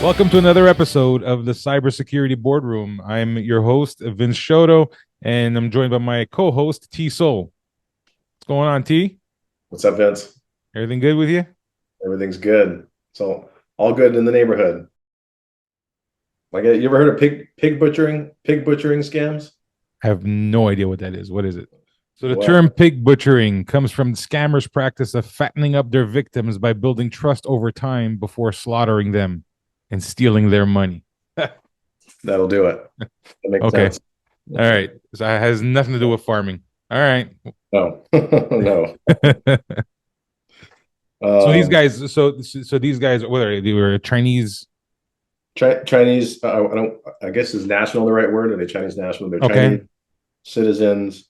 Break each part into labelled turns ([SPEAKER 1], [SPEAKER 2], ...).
[SPEAKER 1] Welcome to another episode of the Cybersecurity Boardroom. I'm your host, Vince Sciotto, and I'm joined by my co-host, T Soul. What's going on, T?
[SPEAKER 2] What's up, Vince?
[SPEAKER 1] Everything good with you?
[SPEAKER 2] Everything's good. So all good in the neighborhood. Like, you ever heard of pig butchering scams?
[SPEAKER 1] I have no idea what that is. What is it? So the term
[SPEAKER 2] Well,
[SPEAKER 1] pig butchering comes from scammers' practice of fattening up their victims by building trust over time before slaughtering them and stealing their money.
[SPEAKER 2] that'll do it. That makes
[SPEAKER 1] Okay.
[SPEAKER 2] sense.
[SPEAKER 1] All right. So it has nothing to do with farming. All right.
[SPEAKER 2] No, no.
[SPEAKER 1] So these
[SPEAKER 2] Um,
[SPEAKER 1] guys, so these guys, what are they? They were Chinese.
[SPEAKER 2] Chinese. I don't. I guess is national the right word? Are they Chinese national? They're
[SPEAKER 1] Okay.
[SPEAKER 2] Chinese citizens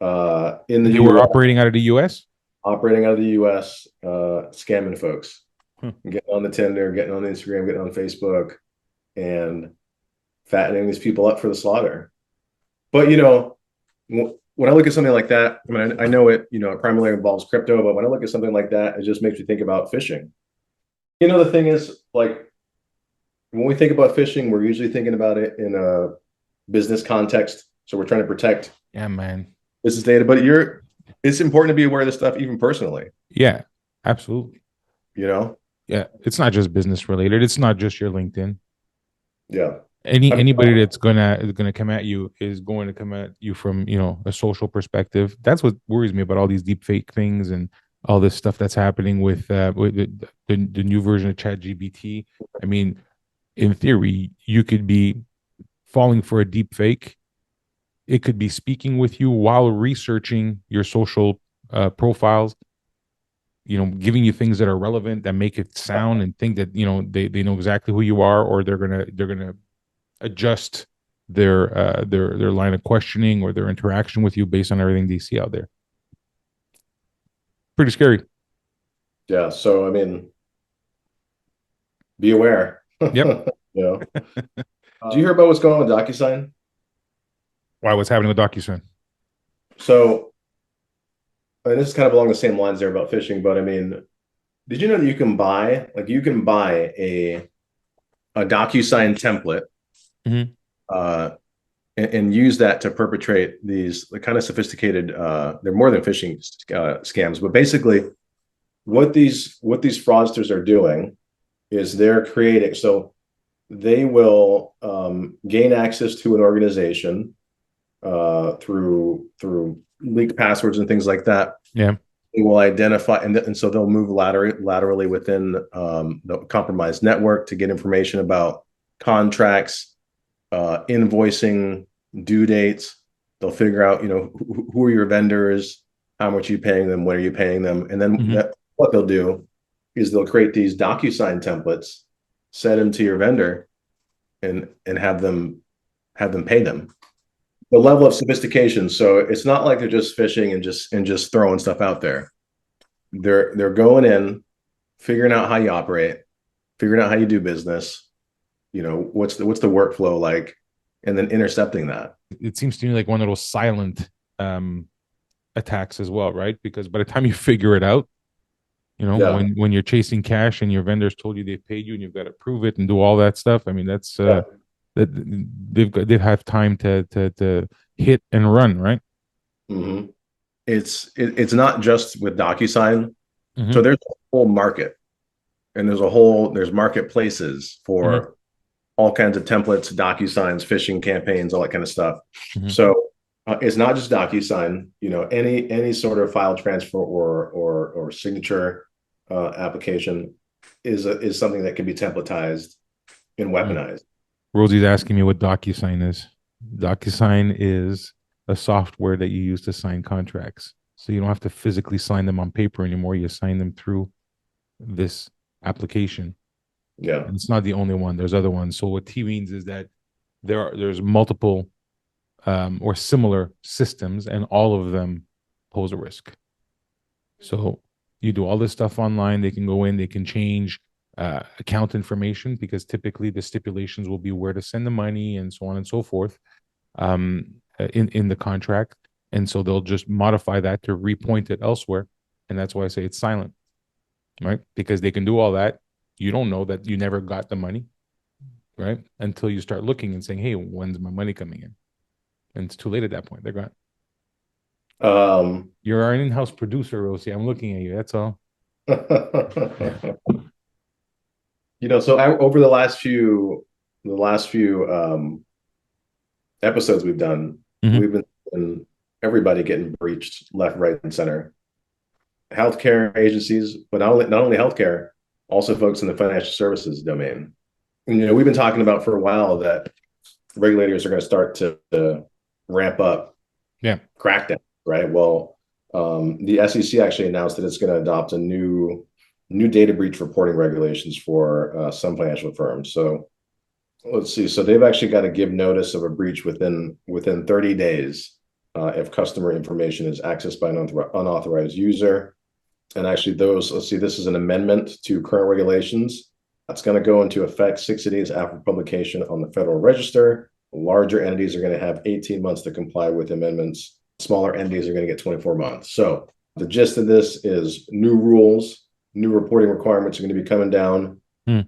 [SPEAKER 2] in the
[SPEAKER 1] They were
[SPEAKER 2] U.S.
[SPEAKER 1] operating out of the US.
[SPEAKER 2] operating out of the U.S. Scamming folks,
[SPEAKER 1] Hmm.
[SPEAKER 2] getting on the Tinder, getting on the Instagram, getting on Facebook, and fattening these people up for the slaughter. But when I look at something like that, I mean, I know it primarily involves crypto, but when I look at something like that, it just makes me think about phishing. The thing is, like, when we think about phishing, we're usually thinking about it in a business context. So we're trying to protect
[SPEAKER 1] Yeah, man.
[SPEAKER 2] business data, but it's important to be aware of this stuff even personally,
[SPEAKER 1] Yeah, absolutely.
[SPEAKER 2] you know?
[SPEAKER 1] Yeah, it's not just business related. It's not just your LinkedIn.
[SPEAKER 2] Yeah.
[SPEAKER 1] Any
[SPEAKER 2] I mean,
[SPEAKER 1] anybody that's gonna come at you is going to come at you from a social perspective. That's what worries me about all these deep fake things and all this stuff that's happening with the new version of ChatGPT. I mean, in theory, you could be falling for a deep fake. It could be speaking with you while researching your social profiles, giving you things that are relevant that make it sound and think that they know exactly who you are, or they're gonna adjust their line of questioning or their interaction with you based on everything they see out there. Pretty scary.
[SPEAKER 2] yeah. So, I mean, be aware.
[SPEAKER 1] Yep.
[SPEAKER 2] you know, do you hear about what's going on with DocuSign?
[SPEAKER 1] Why? What's happening with DocuSign?
[SPEAKER 2] So, I mean, this is kind of along the same lines there about phishing, but I mean, did you know that you can buy a DocuSign template
[SPEAKER 1] Mm-hmm.
[SPEAKER 2] uh, and use that to perpetrate these kind of sophisticated they're more than phishing scams, but basically what these fraudsters are doing is they're creating so they will gain access to an organization through leaked passwords and things like that.
[SPEAKER 1] Yeah.
[SPEAKER 2] They will identify, and so they'll move laterally within the compromised network to get information about contracts, invoicing, due dates. They'll figure out, who are your vendors, how much are you paying them, when are you paying them, and then
[SPEAKER 1] Mm-hmm.
[SPEAKER 2] what they'll do is they'll create these DocuSign templates, send them to your vendor, and have them pay them. The level of sophistication. So it's not like they're just fishing and just throwing stuff out there. They're going in, figuring out how you operate, figuring out how you do business. What's the workflow like, and then intercepting that.
[SPEAKER 1] It seems to me like one of those silent um, attacks as well, right? Because by the time you figure it out,
[SPEAKER 2] Yeah,
[SPEAKER 1] when you're chasing cash and your vendors told you they paid you and you've got to prove it and do all that stuff. I mean, that's
[SPEAKER 2] yeah.
[SPEAKER 1] that they have time to hit and run, right?
[SPEAKER 2] hmm it's not just with DocuSign. So
[SPEAKER 1] Mm-hmm.
[SPEAKER 2] there's a whole market, and there's marketplaces
[SPEAKER 1] Mm-hmm.
[SPEAKER 2] for all kinds of templates, DocuSigns, phishing campaigns, all that kind of stuff.
[SPEAKER 1] Mm-hmm.
[SPEAKER 2] So it's not just DocuSign. Any sort of file transfer or signature application is something that can be templatized and
[SPEAKER 1] Mm.
[SPEAKER 2] weaponized.
[SPEAKER 1] Rosie's asking me what DocuSign is. DocuSign is a software that you use to sign contracts. So you don't have to physically sign them on paper anymore. You sign them through this application.
[SPEAKER 2] Yeah,
[SPEAKER 1] And it's not the only one. There's other ones. So what T means is that there's multiple or similar systems, and all of them pose a risk. So you do all this stuff online. They can go in, they can change account information because typically the stipulations will be where to send the money and so on and so forth in the contract. And so they'll just modify that to repoint it elsewhere. And that's why I say it's silent, right? Because they can do all that. You don't know that you never got the money. right? Until you start looking and saying, "Hey, when's my money coming in?" And it's too late at that point. They're gone.
[SPEAKER 2] Um,
[SPEAKER 1] You're an in-house producer, Rosie. I'm looking at you. That's all.
[SPEAKER 2] so over the last few episodes we've done,
[SPEAKER 1] Mm-hmm.
[SPEAKER 2] we've been seeing everybody getting breached left, right, and center. Healthcare agencies, but not only healthcare, also folks in the financial services domain. And, we've been talking about for a while that regulators are going to start to ramp up
[SPEAKER 1] Yeah.
[SPEAKER 2] crackdown, right? Well, the SEC actually announced that it's going to adopt a new data breach reporting regulations for some financial firms. So let's see. So they've actually got to give notice of a breach within 30 days if customer information is accessed by an unauthorized user. And actually, let's see, this is an amendment to current regulations. That's going to go into effect 60 days after publication on the Federal Register. Larger entities are going to have 18 months to comply with amendments. Smaller entities are going to get 24 months. So the gist of this is new rules, new reporting requirements are going to be coming down in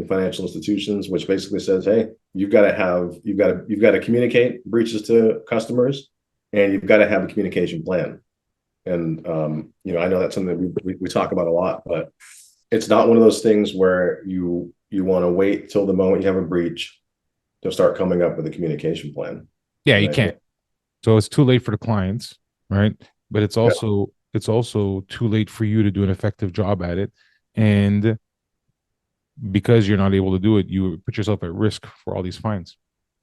[SPEAKER 2] financial institutions, which basically says, hey, you've got to communicate breaches to customers, and you've got to have a communication plan. And I know that's something we talk about a lot, but it's not one of those things where you want to wait till the moment you have a breach to start coming up with a communication plan.
[SPEAKER 1] Yeah,
[SPEAKER 2] And
[SPEAKER 1] you can't. So it's too late for the clients, right? But it's also too late for you to do an effective job at it. And because you're not able to do it, you put yourself at risk for all these fines.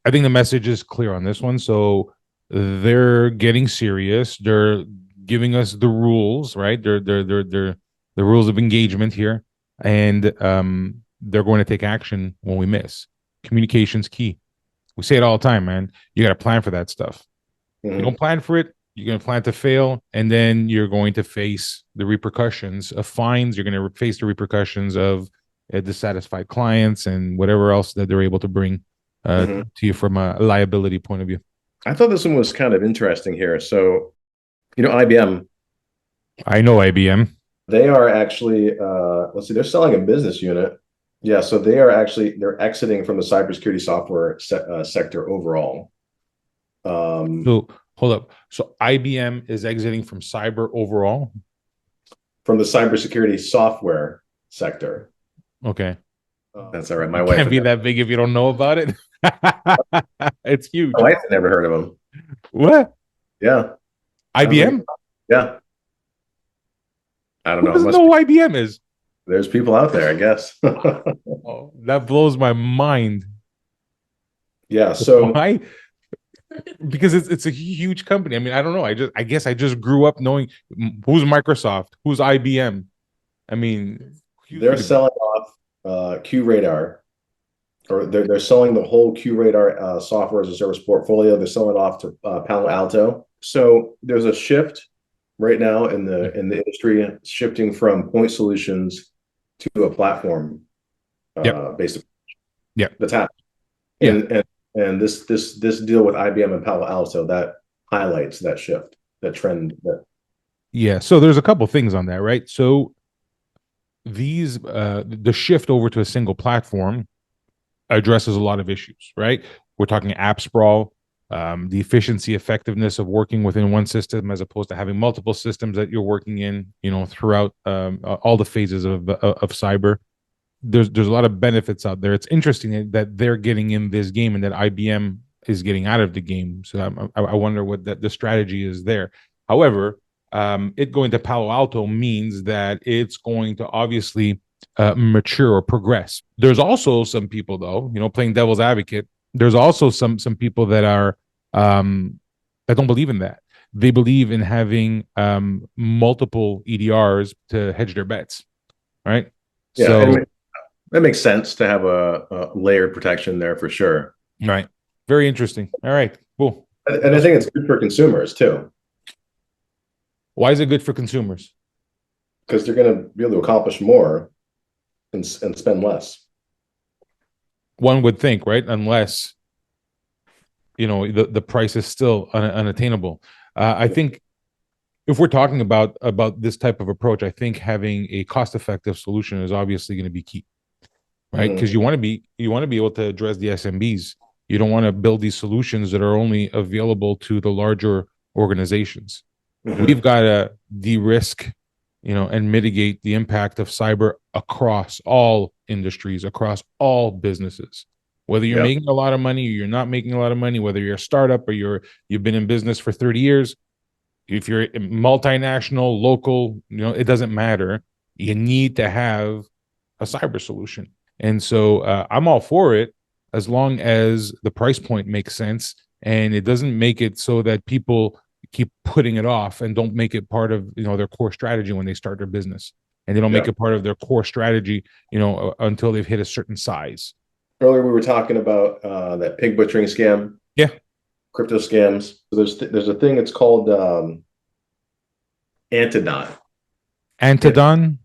[SPEAKER 1] I think the message is clear on this one. So they're getting serious. They're giving us the rules, right? They're the rules of engagement here, and they're going to take action when we miss. Communication's key. We say it all the time, man. You got to plan for that stuff. You don't plan for it, you're going to plan to fail, and then you're going to face the repercussions of fines. You're going to face the repercussions of dissatisfied clients and whatever else that they're able to bring to you from a liability point of view.
[SPEAKER 2] I thought this one was kind of interesting here. So, IBM,
[SPEAKER 1] I know IBM.
[SPEAKER 2] they are actually, let's see, they're selling a business unit. Yeah, so they're exiting from the cybersecurity software sector overall.
[SPEAKER 1] So hold up. So IBM is exiting from cyber overall.
[SPEAKER 2] From the cybersecurity software sector.
[SPEAKER 1] Okay.
[SPEAKER 2] That's all right. My
[SPEAKER 1] It
[SPEAKER 2] wife
[SPEAKER 1] can't be that big if you don't know about it. It's huge.
[SPEAKER 2] My wife had never heard of them.
[SPEAKER 1] What?
[SPEAKER 2] Yeah.
[SPEAKER 1] IBM?
[SPEAKER 2] Yeah. I don't
[SPEAKER 1] Who
[SPEAKER 2] know.
[SPEAKER 1] doesn't know who IBM is?
[SPEAKER 2] There's people out there, I guess.
[SPEAKER 1] Oh, that blows my mind.
[SPEAKER 2] Yeah. So
[SPEAKER 1] Why? Because it's a huge company. I mean, I don't know. I guess I just grew up knowing who's Microsoft, who's IBM. I mean,
[SPEAKER 2] they're selling off QRadar, or they're selling the whole QRadar software as a service portfolio. They're selling it off to Palo Alto. So there's a shift right now in the industry, shifting from point solutions to a platform
[SPEAKER 1] Yep.
[SPEAKER 2] based.
[SPEAKER 1] Yep.
[SPEAKER 2] That's happening.
[SPEAKER 1] Yeah.
[SPEAKER 2] And this deal with IBM and Palo Alto, that highlights that shift, that trend.
[SPEAKER 1] Yeah. So there's a couple things on that, right? So the shift over to a single platform addresses a lot of issues, right? We're talking app sprawl, the efficiency, effectiveness of working within one system as opposed to having multiple systems that you're working in, throughout all the phases of cyber. There's a lot of benefits out there. It's interesting that they're getting in this game and that IBM is getting out of the game. So I wonder what the strategy is there. However, it going to Palo Alto means that it's going to obviously mature or progress. There's also some people, though, playing devil's advocate. There's also some people that are that don't believe in that. They believe in having multiple EDRs to hedge their bets, right?
[SPEAKER 2] Yeah,
[SPEAKER 1] so
[SPEAKER 2] that makes sense to have a layered protection there for sure.
[SPEAKER 1] right, very interesting. All right, cool.
[SPEAKER 2] And I think it's good for consumers too.
[SPEAKER 1] Why is it good for consumers?
[SPEAKER 2] Because they're going to be able to accomplish more and spend less.
[SPEAKER 1] One would think, right? Unless the price is still unattainable. I think if we're talking about this type of approach, I think having a cost-effective solution is obviously going to be key. right? Because you want to be able to address the SMBs. You don't want to build these solutions that are only available to the larger organizations. We've got to de-risk, and mitigate the impact of cyber across all industries, across all businesses. Whether you're
[SPEAKER 2] Yeah.
[SPEAKER 1] making a lot of money or you're not making a lot of money, whether you're a startup or you've been in business for 30 years, if you're multinational, local, it doesn't matter. You need to have a cyber solution. And so I'm all for it as long as the price point makes sense and it doesn't make it so that people keep putting it off and don't make it part of their core strategy when they start their business, and they don't
[SPEAKER 2] Yeah.
[SPEAKER 1] make it part of their core strategy until they've hit a certain size.
[SPEAKER 2] Earlier we were talking about that pig butchering scam,
[SPEAKER 1] Yeah.
[SPEAKER 2] crypto scams. So there's a thing. It's called Antedot.
[SPEAKER 1] Antedon.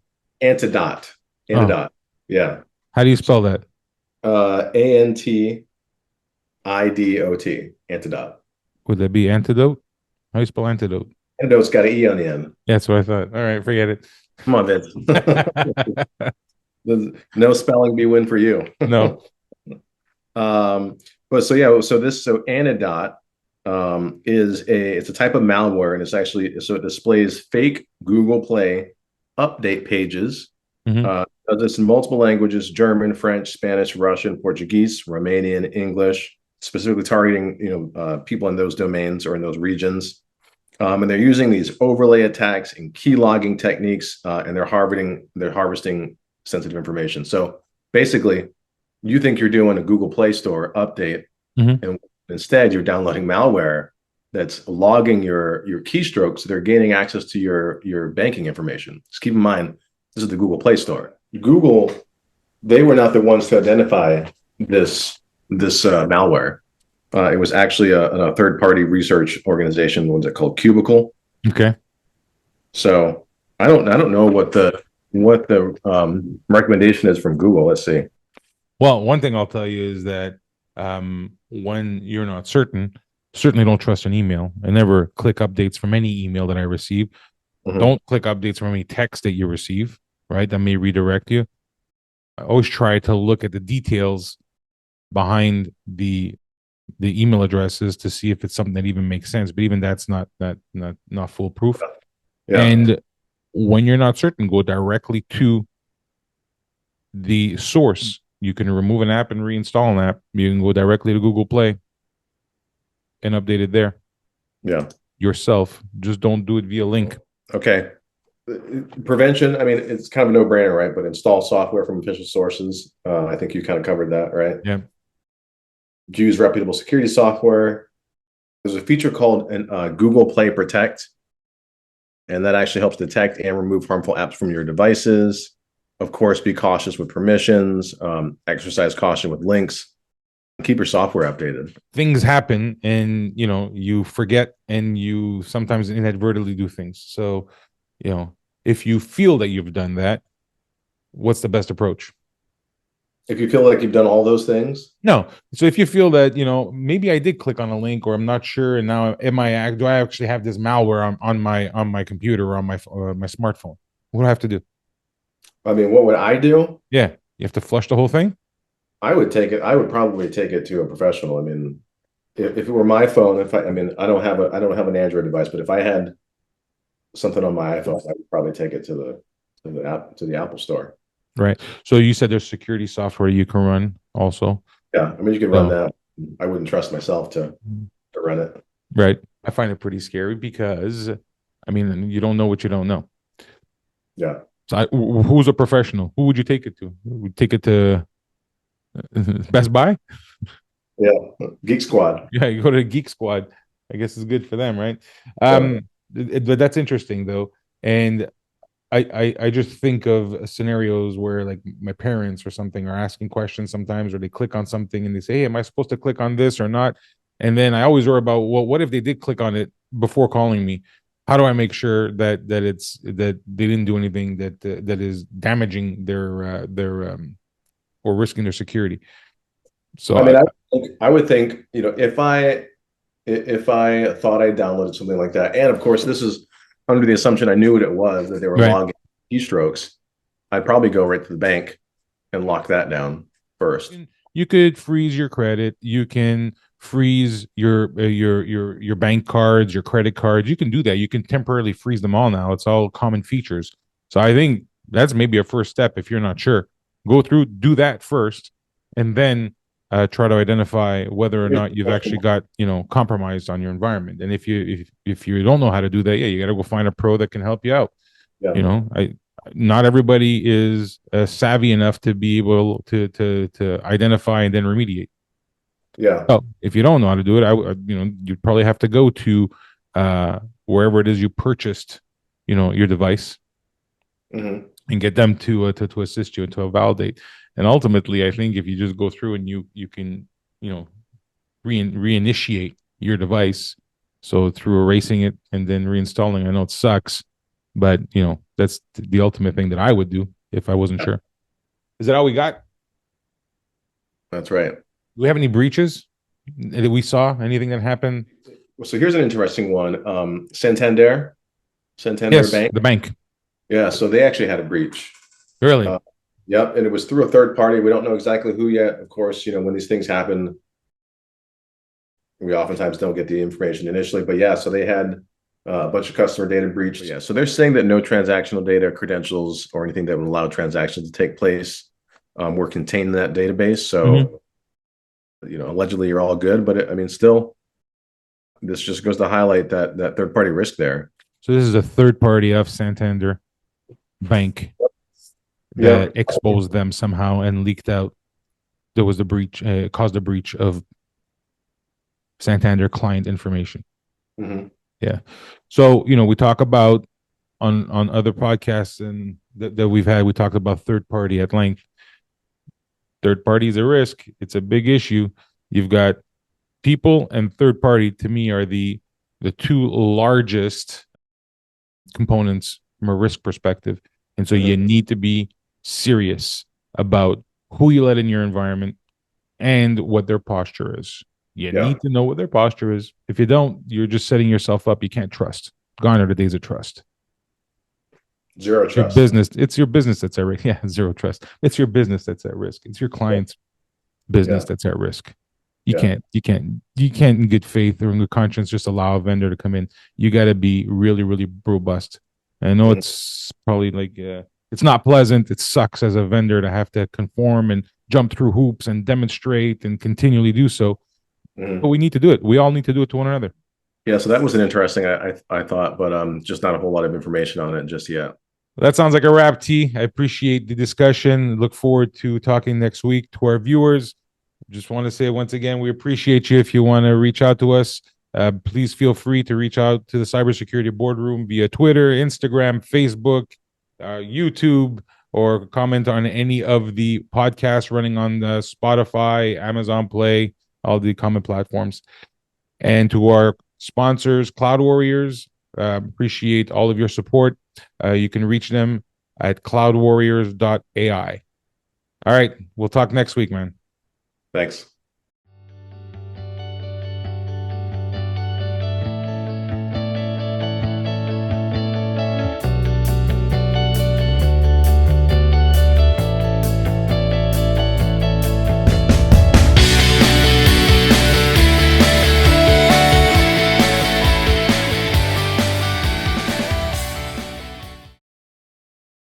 [SPEAKER 2] Antedot.
[SPEAKER 1] Oh,
[SPEAKER 2] Antedot. Yeah.
[SPEAKER 1] how do you spell that?
[SPEAKER 2] Antidot. Antedot.
[SPEAKER 1] Would that be antidote? How do you spell antidote?
[SPEAKER 2] Antedot's got an E on the end.
[SPEAKER 1] Yeah, that's what I thought. All right, forget it.
[SPEAKER 2] Come on, Vince. No spelling bee win for you.
[SPEAKER 1] No.
[SPEAKER 2] But so Antedot it's a type of malware, and it displays fake Google Play update pages. Does this in multiple languages: German, French, Spanish, Russian, Portuguese, Romanian, English, specifically targeting people in those domains or in those regions. And they're using these overlay attacks and key logging techniques, and they're harvesting sensitive information. So basically, you think you're doing a Google Play Store update, and instead you're downloading malware that's logging your keystrokes. They're gaining access to your banking information. Just keep in mind, this is the Google Play Store. Google, they were not the ones to identify this malware. It was actually a third-party research organization. What's it called? Cubicle.
[SPEAKER 1] Okay.
[SPEAKER 2] So I don't know what the recommendation is from Google. Let's see.
[SPEAKER 1] Well, one thing I'll tell you is that when you're not certain, certainly don't trust an email. I never click updates from any email that I receive. Don't click updates from any text that you receive, right? That may redirect you. I always try to look at the details behind the email addresses to see if it's something that even makes sense. But even that's not foolproof.
[SPEAKER 2] Yeah.
[SPEAKER 1] And when you're not certain, go directly to the source. You can remove an app and reinstall an app. You can go directly to Google Play and update it there.
[SPEAKER 2] Yeah.
[SPEAKER 1] Yourself. Just don't do it via link.
[SPEAKER 2] Okay. Prevention, I mean, it's kind of a no-brainer, right? But install software from official sources. I think you kind of covered that, right?
[SPEAKER 1] Yeah.
[SPEAKER 2] Use reputable security software. There's a feature called Google Play Protect, and that actually helps detect and remove harmful apps from your devices. Of course, be cautious with permissions, exercise caution with links, keep your software updated.
[SPEAKER 1] Things happen and, you forget and you sometimes inadvertently do things. So, if you feel that you've done that, what's the best approach?
[SPEAKER 2] If you feel like you've done all those things?
[SPEAKER 1] No. So if you feel that, maybe I did click on a link or I'm not sure, and now do I actually have this malware on my computer or on my smartphone? What do I have to do?
[SPEAKER 2] I mean, what would I do?
[SPEAKER 1] Yeah. You have to flush the whole thing?
[SPEAKER 2] I would probably take it to a professional. I mean, if it were my phone, I don't have an Android device, but if I had something on my iPhone, I would probably take it to the Apple Store.
[SPEAKER 1] Right. So you said there's security software you can run also.
[SPEAKER 2] Yeah, I mean, you can run that. I wouldn't trust myself to run it.
[SPEAKER 1] Right. I find it pretty scary because, you don't know what you don't know.
[SPEAKER 2] Yeah.
[SPEAKER 1] So who's a professional? Who would you take it to? Would you take it to Best Buy?
[SPEAKER 2] Yeah, Geek Squad.
[SPEAKER 1] Yeah, you go to Geek Squad. I guess it's good for them, right? But that's interesting though, and I just think of scenarios where like my parents or something are asking questions sometimes, or they click on something and they say, "Hey, am I supposed to click on this or not?" And then I always worry about, well, what if they did click on it before calling me? How do I make sure that they didn't do anything that is damaging their or risking their security? So
[SPEAKER 2] I would think, if I thought I downloaded something like that, and of course this is under the assumption I knew what it was, that they were logging keystrokes, I'd probably go right to the bank and lock that down first.
[SPEAKER 1] You could freeze your credit. You can freeze your bank cards, your credit cards. You can do that. You can temporarily freeze them all now. It's all common features. So I think that's maybe a first step if you're not sure. Go through, do that first, and then try to identify whether or not you've actually got compromised on your environment. And if you don't know how to do that, yeah, you got to go find a pro that can help you out.
[SPEAKER 2] Yeah.
[SPEAKER 1] I not everybody is savvy enough to be able to identify and then remediate.
[SPEAKER 2] Yeah.
[SPEAKER 1] So if you don't know how to do it, you'd probably have to go to wherever it is you purchased, your device,
[SPEAKER 2] Mm-hmm.
[SPEAKER 1] and get them to assist you and to validate. And ultimately, I think if you just go through and you can reinitiate your device, so through erasing it and then reinstalling. I know it sucks, but that's the ultimate thing that I would do if I wasn't sure. Is that all we got?
[SPEAKER 2] That's right.
[SPEAKER 1] Do we have any breaches that we saw? Anything that happened?
[SPEAKER 2] So here's an interesting one. Santander
[SPEAKER 1] Yes,
[SPEAKER 2] Bank.
[SPEAKER 1] the bank.
[SPEAKER 2] Yeah, so they actually had a breach.
[SPEAKER 1] Really?
[SPEAKER 2] Yep, and it was through a third party. We don't know exactly who yet. Of course, when these things happen, we oftentimes don't get the information initially. But yeah, so they had a bunch of customer data breached. Yeah, so they're saying that no transactional data, credentials, or anything that would allow transactions to take place were contained in that database. So, allegedly you're all good, but still, this just goes to highlight that third party risk there.
[SPEAKER 1] So this is a third party of Santander Bank that exposed them somehow and leaked out. There was a breach, caused a breach of Santander client information.
[SPEAKER 2] Mm-hmm.
[SPEAKER 1] Yeah. So, we talk about on other podcasts and that we've had, we talked about third party at length. Third party is a risk. It's a big issue. You've got people, and third party to me are the two largest components from a risk perspective. And so you need to be serious about who you let in your environment and what their posture is. You need to know what their posture is. If you don't, you're just setting yourself up. You can't trust. Gone are the days of trust.
[SPEAKER 2] Zero trust.
[SPEAKER 1] Your business. It's your business that's at risk. Yeah, zero trust. It's your business that's at risk. It's your client's business that's at risk. You can't in good faith or in good conscience just allow a vendor to come in. You got to be really, really robust. And I know it's probably like it's not pleasant. It sucks as a vendor to have to conform and jump through hoops and demonstrate and continually do so. But we need to do it. We all need to do it to one another.
[SPEAKER 2] Yeah, so that was an interesting, I thought, but just not a whole lot of information on it just yet.
[SPEAKER 1] That sounds like a wrap, T. I appreciate the discussion. Look forward to talking next week to our viewers. Just want to say once again, we appreciate you. If you want to reach out to us, please feel free to reach out to the Cybersecurity Boardroom via Twitter, Instagram, Facebook, YouTube, or comment on any of the podcasts running on the Spotify, Amazon Play, all the common platforms. And to our sponsors, Cloud Warriors, appreciate all of your support. You can reach them at cloudwarriors.ai. All right, we'll talk next week, man.
[SPEAKER 2] Thanks.